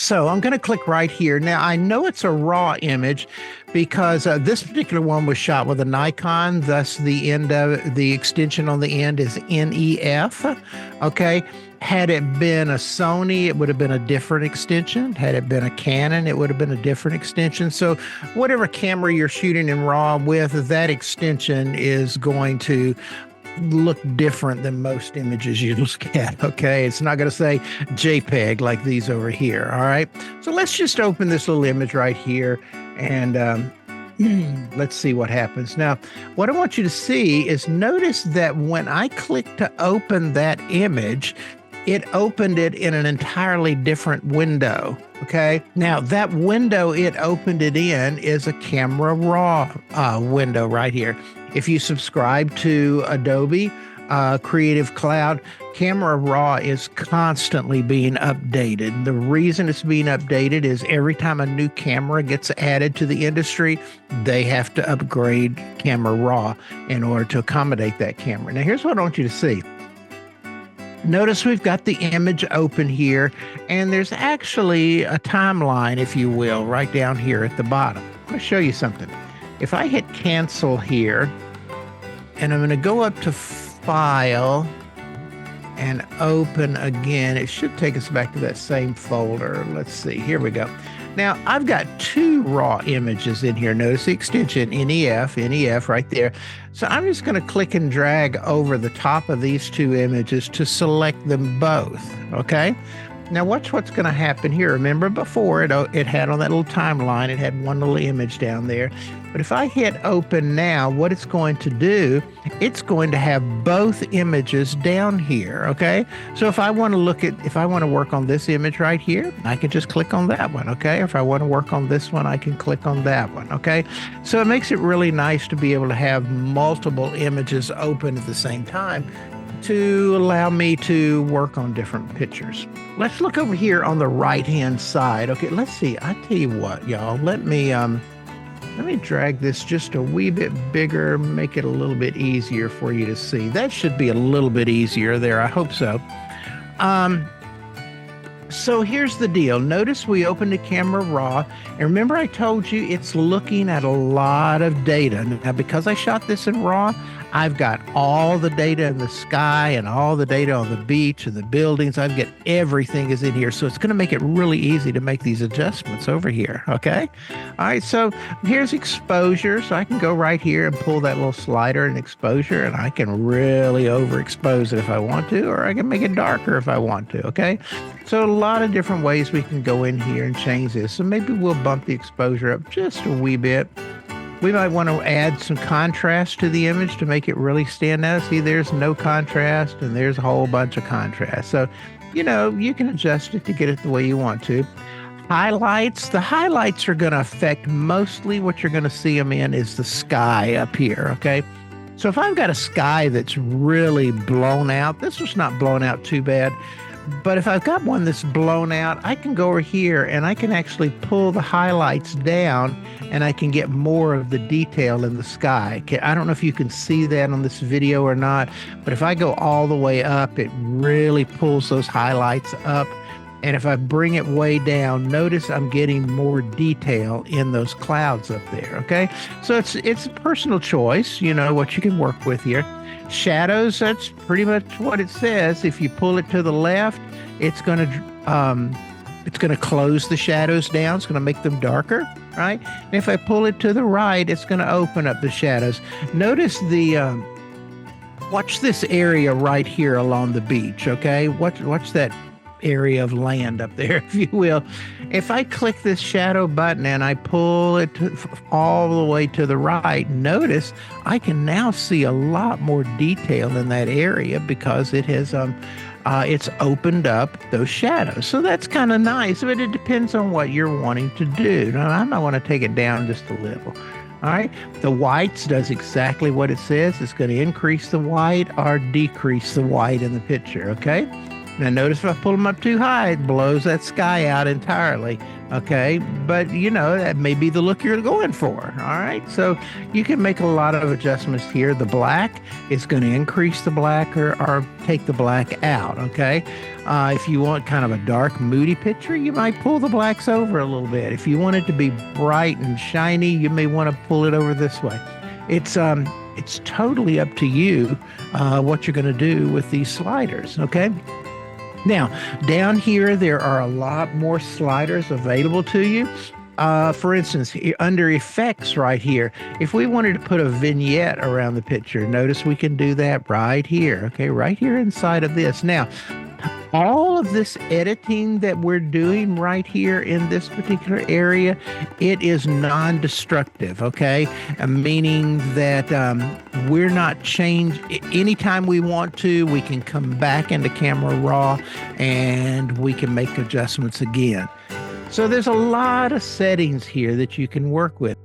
So I'm going to click right here. Now, I know it's a raw image because this particular one was shot with a Nikon, thus the end of the extension on the end is NEF. Okay. Had it been a Sony, it would have been a different extension. Had it been a Canon, it would have been a different extension. So whatever camera you're shooting in RAW with, that extension is going to look different than most images you look at. Okay, it's not going to say JPEG like these over here. All right, so let's just open this little image right here and let's see what happens. Now, what I want you to see is notice that when I click to open that image, it opened it in an entirely different window. Okay, now that window it opened it in is a Camera Raw window right here. If you subscribe to Adobe Creative Cloud, Camera Raw is constantly being updated. The reason it's being updated is every time a new camera gets added to the industry, they have to upgrade Camera Raw in order to accommodate that camera. Now, here's what I want you to see. Notice we've got the image open here, and there's actually a timeline, if you will, right down here at the bottom. I'm going to show you something. If I hit cancel here, and I'm going to go up to File and Open again, it should take us back to that same folder. Let's see. Here we go. Now, I've got two raw images in here. Notice the extension NEF right there. So I'm just going to click and drag over the top of these two images to select them both. Okay. Now watch what's going to happen here. Remember before it had on that little timeline, it had one little image down there. But if I hit open now, what it's going to do, it's going to have both images down here. Okay. So if I want to work on this image right here, I can just click on that one. Okay. If I want to work on this one, I can click on that one. Okay. So it makes it really nice to be able to have multiple images open at the same time to allow me to work on different pictures. Let's look over here on the right-hand side. Okay, let's see. I tell you what, y'all, let me drag this just a wee bit bigger, make it a little bit easier for you to see. That should be a little bit easier there. I hope so. So here's the deal. Notice we opened the Camera Raw, and remember I told you it's looking at a lot of data. Now, because I shot this in RAW, I've got all the data in the sky and all the data on the beach and the buildings. I've got everything is in here. So it's going to make it really easy to make these adjustments over here. Okay. All right. So here's exposure. So I can go right here and pull that little slider in exposure, and I can really overexpose it if I want to, or I can make it darker if I want to. Okay. So a lot of different ways we can go in here and change this. So maybe we'll bump the exposure up just a wee bit. We might want to add some contrast to the image to make it really stand out. See, there's no contrast and there's a whole bunch of contrast. So, you can adjust it to get it the way you want to. Highlights. The highlights are going to affect mostly what you're going to see them in is the sky up here, okay? So if I've got a sky that's really blown out, this was not blown out too bad. But if I've got one that's blown out, I can go over here and I can actually pull the highlights down and I can get more of the detail in the sky. Okay, I don't know if you can see that on this video or not, but if I go all the way up, it really pulls those highlights up. And if I bring it way down, notice I'm getting more detail in those clouds up there. Okay, so it's a personal choice, what you can work with here. Shadows, that's pretty much what it says. If you pull it to the left, it's going to close the shadows down. It's going to make them darker, right? And if I pull it to the right, it's going to open up the shadows. Notice watch this area right here along the beach, okay? Watch that area of land up there, if you will. If I click this shadow button and I pull it all the way to the right, notice I can now see a lot more detail in that area because it has it's opened up those shadows. So that's kind of nice, but it depends on what you're wanting to do. Now, I might want to take it down just a little. All right, the whites does exactly what it says. It's going to increase the white or decrease the white in the picture, okay? Now notice if I pull them up too high, it blows that sky out entirely. Okay, but that may be the look you're going for. All right, so you can make a lot of adjustments here. The black is going to increase the black or take the black out. Okay, if you want kind of a dark, moody picture, you might pull the blacks over a little bit. If you want it to be bright and shiny, you may want to pull it over this way. It's totally up to you what you're going to do with these sliders. Okay. Now, down here, there are a lot more sliders available to you. For instance, under effects right here, if we wanted to put a vignette around the picture, notice we can do that right here. Okay, right here inside of this. Now, all of this editing that we're doing right here in this particular area, it is non-destructive, okay? Meaning that we're not anytime we want to, we can come back into Camera Raw and we can make adjustments again. So there's a lot of settings here that you can work with.